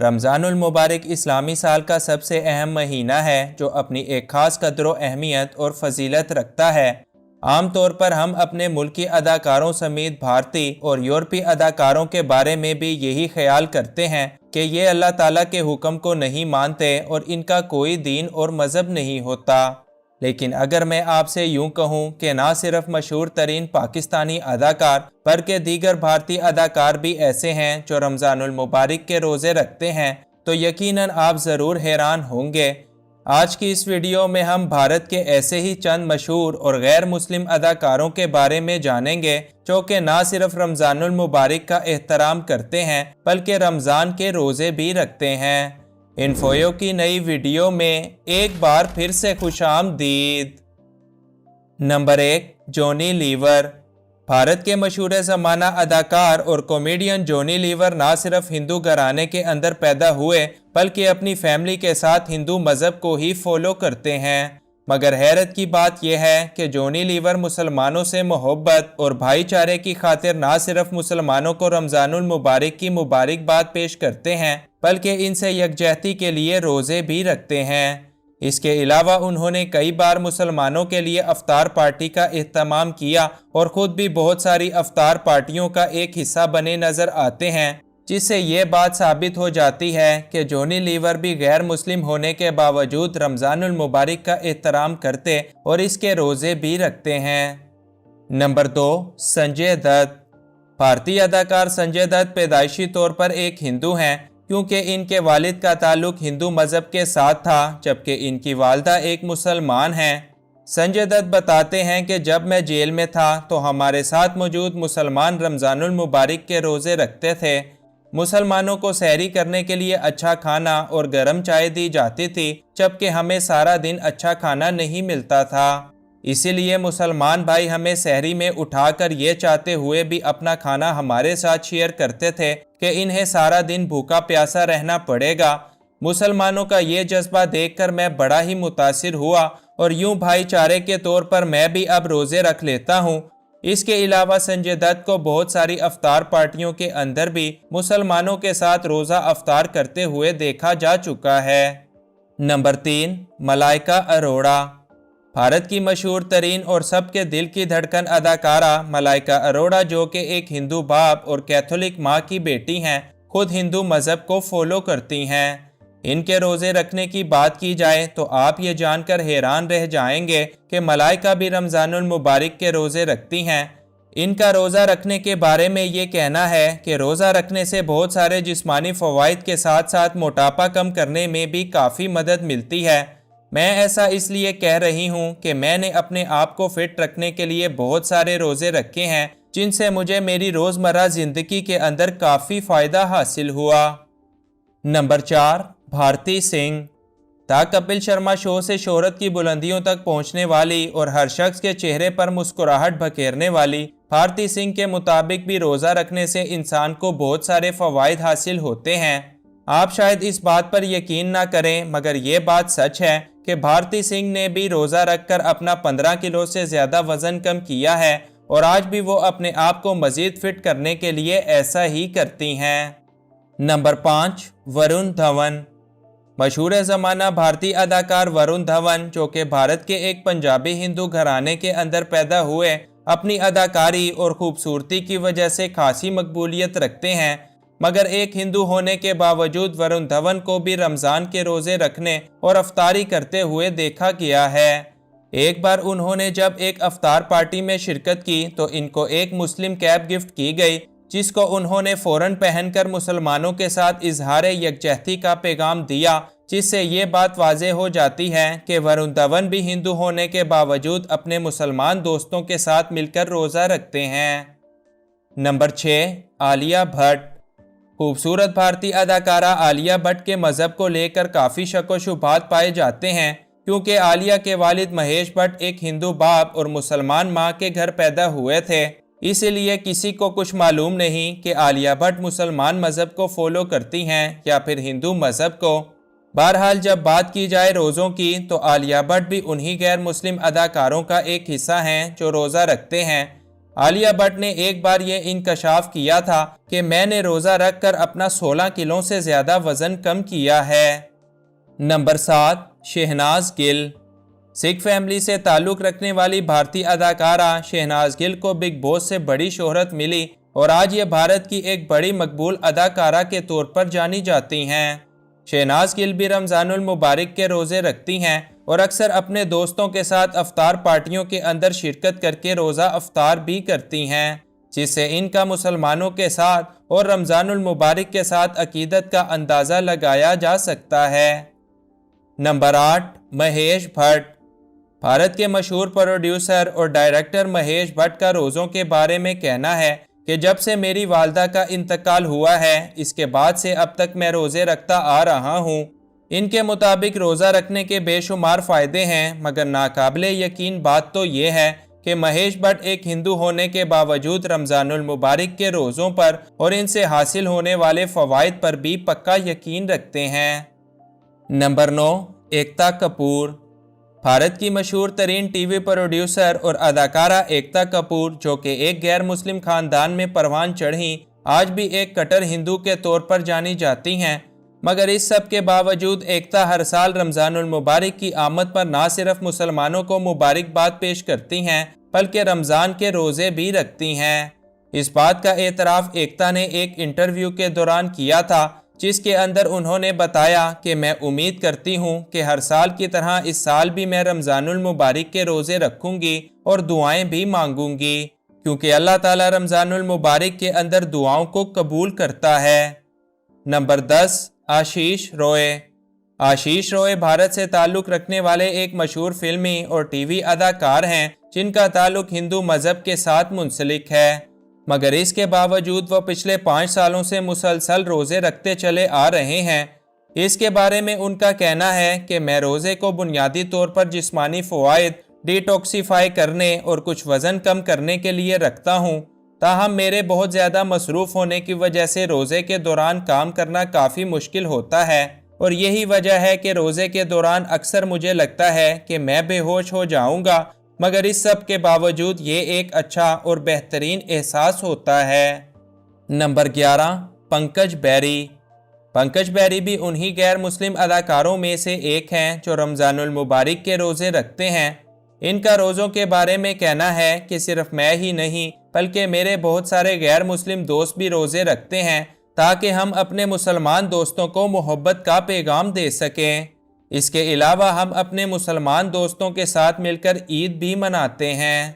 رمضان المبارک اسلامی سال کا سب سے اہم مہینہ ہے جو اپنی ایک خاص قدر و اہمیت اور فضیلت رکھتا ہے۔ عام طور پر ہم اپنے ملکی اداکاروں سمیت بھارتی اور یورپی اداکاروں کے بارے میں بھی یہی خیال کرتے ہیں کہ یہ اللہ تعالیٰ کے حکم کو نہیں مانتے اور ان کا کوئی دین اور مذہب نہیں ہوتا۔ لیکن اگر میں آپ سے یوں کہوں کہ نہ صرف مشہور ترین پاکستانی اداکار بلکہ دیگر بھارتی اداکار بھی ایسے ہیں جو رمضان المبارک کے روزے رکھتے ہیں تو یقیناً آپ ضرور حیران ہوں گے۔ آج کی اس ویڈیو میں ہم بھارت کے ایسے ہی چند مشہور اور غیر مسلم اداکاروں کے بارے میں جانیں گے جو کہ نہ صرف رمضان المبارک کا احترام کرتے ہیں بلکہ رمضان کے روزے بھی رکھتے ہیں۔ انفویو کی نئی ویڈیو میں ایک بار پھر سے خوش آمدید۔ Number 1، جونی liver. بھارت کے مشہور زمانہ اداکار اور کامیڈین جونی لیور نہ صرف ہندو گھرانے کے اندر پیدا ہوئے بلکہ اپنی فیملی کے ساتھ ہندو مذہب کو ہی فالو کرتے ہیں، مگر حیرت کی بات یہ ہے کہ جونی لیور مسلمانوں سے محبت اور بھائی چارے کی خاطر نہ صرف مسلمانوں کو رمضان المبارک کی مبارکباد پیش کرتے ہیں بلکہ ان سے یکجہتی کے لیے روزے بھی رکھتے ہیں۔ اس کے علاوہ انہوں نے کئی بار مسلمانوں کے لیے افطار پارٹی کا اہتمام کیا اور خود بھی بہت ساری افطار پارٹیوں کا ایک حصہ بنے نظر آتے ہیں، جس سے یہ بات ثابت ہو جاتی ہے کہ جونی لیور بھی غیر مسلم ہونے کے باوجود رمضان المبارک کا احترام کرتے اور اس کے روزے بھی رکھتے ہیں۔ نمبر 2، سنجے دت۔ بھارتی اداکار سنجے دت پیدائشی طور پر ایک ہندو ہیں کیونکہ ان کے والد کا تعلق ہندو مذہب کے ساتھ تھا جبکہ ان کی والدہ ایک مسلمان ہیں۔ سنجے دت بتاتے ہیں کہ جب میں جیل میں تھا تو ہمارے ساتھ موجود مسلمان رمضان المبارک کے روزے رکھتے تھے۔ مسلمانوں کو سحری کرنے کے لیے اچھا کھانا اور گرم چائے دی جاتی تھی جبکہ ہمیں سارا دن اچھا کھانا نہیں ملتا تھا، اسی لیے مسلمان بھائی ہمیں سحری میں اٹھا کر یہ چاہتے ہوئے بھی اپنا کھانا ہمارے ساتھ شیئر کرتے تھے کہ انہیں سارا دن بھوکا پیاسا رہنا پڑے گا۔ مسلمانوں کا یہ جذبہ دیکھ کر میں بڑا ہی متاثر ہوا اور یوں بھائی چارے کے طور پر میں بھی اب روزے رکھ لیتا ہوں۔ اس کے علاوہ سنجے دت کو بہت ساری افطار پارٹیوں کے اندر بھی مسلمانوں کے ساتھ روزہ افطار کرتے ہوئے دیکھا جا چکا ہے۔ نمبر 3، ملائکہ اروڑا۔ بھارت کی مشہور ترین اور سب کے دل کی دھڑکن اداکارہ ملائکہ اروڑا جو کہ ایک ہندو باپ اور کیتھولک ماں کی بیٹی ہیں، خود ہندو مذہب کو فالو کرتی ہیں۔ ان کے روزے رکھنے کی بات کی جائے تو آپ یہ جان کر حیران رہ جائیں گے کہ ملائکہ بھی رمضان المبارک کے روزے رکھتی ہیں۔ ان کا روزہ رکھنے کے بارے میں یہ کہنا ہے کہ روزہ رکھنے سے بہت سارے جسمانی فوائد کے ساتھ ساتھ موٹاپا کم کرنے میں بھی کافی مدد ملتی ہے۔ میں ایسا اس لیے کہہ رہی ہوں کہ میں نے اپنے آپ کو فٹ رکھنے کے لیے بہت سارے روزے رکھے ہیں جن سے مجھے میری روزمرہ زندگی کے اندر کافی فائدہ حاصل ہوا۔ نمبر 4، بھارتی سنگھ۔ دا کپل شرما شو سے شہرت کی بلندیوں تک پہنچنے والی اور ہر شخص کے چہرے پر مسکراہٹ بکھیرنے والی بھارتی سنگھ کے مطابق بھی روزہ رکھنے سے انسان کو بہت سارے فوائد حاصل ہوتے ہیں۔ آپ شاید اس بات پر یقین نہ کریں مگر یہ بات سچ ہے کہ بھارتی سنگھ نے بھی روزہ رکھ کر اپنا 15 کلو سے زیادہ وزن کم کیا ہے اور آج بھی وہ اپنے آپ کو مزید فٹ کرنے کے لیے ایسا ہی کرتی ہیں۔ نمبر 5، ورون دھون۔ مشہور زمانہ بھارتی اداکار ورون دھون جو کہ بھارت کے ایک پنجابی ہندو گھرانے کے اندر پیدا ہوئے اپنی اداکاری اور خوبصورتی کی وجہ سے خاصی مقبولیت رکھتے ہیں، مگر ایک ہندو ہونے کے باوجود ورون دھون کو بھی رمضان کے روزے رکھنے اور افطاری کرتے ہوئے دیکھا گیا ہے۔ ایک بار انہوں نے جب ایک افطار پارٹی میں شرکت کی تو ان کو ایک مسلم کیپ گفٹ کی گئی جس کو انہوں نے فوراً پہن کر مسلمانوں کے ساتھ اظہار یکجہتی کا پیغام دیا، جس سے یہ بات واضح ہو جاتی ہے کہ ورون دھون بھی ہندو ہونے کے باوجود اپنے مسلمان دوستوں کے ساتھ مل کر روزہ رکھتے ہیں۔ نمبر 6، عالیہ بھٹ۔ خوبصورت بھارتی اداکارہ عالیہ بھٹ کے مذہب کو لے کر کافی شک و شبہات پائے جاتے ہیں کیونکہ عالیہ کے والد مہیش بھٹ ایک ہندو باپ اور مسلمان ماں کے گھر پیدا ہوئے تھے، اسی لیے کسی کو کچھ معلوم نہیں کہ عالیہ بھٹ مسلمان مذہب کو فالو کرتی ہیں یا پھر ہندو مذہب کو۔ بہرحال جب بات کی جائے روزوں کی تو عالیہ بھٹ بھی انہی غیر مسلم اداکاروں کا ایک حصہ ہیں جو روزہ رکھتے ہیں۔ عالیہ بھٹ نے ایک بار یہ انکشاف کیا تھا کہ میں نے روزہ رکھ کر اپنا 16 کلو سے زیادہ وزن کم کیا ہے۔ نمبر 7، شہناز گل۔ سکھ فیملی سے تعلق رکھنے والی بھارتی اداکارہ شہناز گل کو بگ باس سے بڑی شہرت ملی اور آج یہ بھارت کی ایک بڑی مقبول اداکارہ کے طور پر جانی جاتی ہیں۔ شہناز گل بھی رمضان المبارک کے روزے رکھتی ہیں اور اکثر اپنے دوستوں کے ساتھ افطار پارٹیوں کے اندر شرکت کر کے روزہ افطار بھی کرتی ہیں، جس سے ان کا مسلمانوں کے ساتھ اور رمضان المبارک کے ساتھ عقیدت کا اندازہ لگایا جا سکتا ہے۔ نمبر 8، مہیش بھٹ۔ بھارت کے مشہور پروڈیوسر اور ڈائریکٹر مہیش بھٹ کا روزوں کے بارے میں کہنا ہے کہ جب سے میری والدہ کا انتقال ہوا ہے اس کے بعد سے اب تک میں روزے رکھتا آ رہا ہوں۔ ان کے مطابق روزہ رکھنے کے بے شمار فائدے ہیں، مگر ناقابل یقین بات تو یہ ہے کہ مہیش بھٹ ایک ہندو ہونے کے باوجود رمضان المبارک کے روزوں پر اور ان سے حاصل ہونے والے فوائد پر بھی پکا یقین رکھتے ہیں۔ نمبر 9، ایکتا کپور۔ بھارت کی مشہور ترین ٹی وی پروڈیوسر اور اداکارہ ایکتا کپور، جو کہ ایک غیر مسلم خاندان میں پروان چڑھیں، آج بھی ایک کٹر ہندو کے طور پر جانی جاتی ہیں، مگر اس سب کے باوجود ایکتا ہر سال رمضان المبارک کی آمد پر نہ صرف مسلمانوں کو مبارکباد پیش کرتی ہیں بلکہ رمضان کے روزے بھی رکھتی ہیں۔ اس بات کا اعتراف ایکتا نے ایک انٹرویو کے دوران کیا تھا، جس کے اندر انہوں نے بتایا کہ میں امید کرتی ہوں کہ ہر سال کی طرح اس سال بھی میں رمضان المبارک کے روزے رکھوں گی اور دعائیں بھی مانگوں گی، کیونکہ اللہ تعالیٰ رمضان المبارک کے اندر دعاؤں کو قبول کرتا ہے۔ نمبر 10، آشیش روئے۔ آشیش روئے بھارت سے تعلق رکھنے والے ایک مشہور فلمی اور ٹی وی اداکار ہیں جن کا تعلق ہندو مذہب کے ساتھ منسلک ہے، مگر اس کے باوجود وہ پچھلے 5 سالوں سے مسلسل روزے رکھتے چلے آ رہے ہیں۔ اس کے بارے میں ان کا کہنا ہے کہ میں روزے کو بنیادی طور پر جسمانی فوائد ڈیٹاکسیفائی کرنے اور کچھ وزن کم کرنے کے لیے رکھتا ہوں، تاہم میرے بہت زیادہ مصروف ہونے کی وجہ سے روزے کے دوران کام کرنا کافی مشکل ہوتا ہے، اور یہی وجہ ہے کہ روزے کے دوران اکثر مجھے لگتا ہے کہ میں بے ہوش ہو جاؤں گا، مگر اس سب کے باوجود یہ ایک اچھا اور بہترین احساس ہوتا ہے۔ نمبر 11، پنکج بیری۔ پنکج بیری بھی انہی غیر مسلم اداکاروں میں سے ایک ہیں جو رمضان المبارک کے روزے رکھتے ہیں۔ ان کا روزوں کے بارے میں کہنا ہے کہ صرف میں ہی نہیں بلکہ میرے بہت سارے غیر مسلم دوست بھی روزے رکھتے ہیں تاکہ ہم اپنے مسلمان دوستوں کو محبت کا پیغام دے سکیں۔ اس کے علاوہ ہم اپنے مسلمان دوستوں کے ساتھ مل کر عید بھی مناتے ہیں۔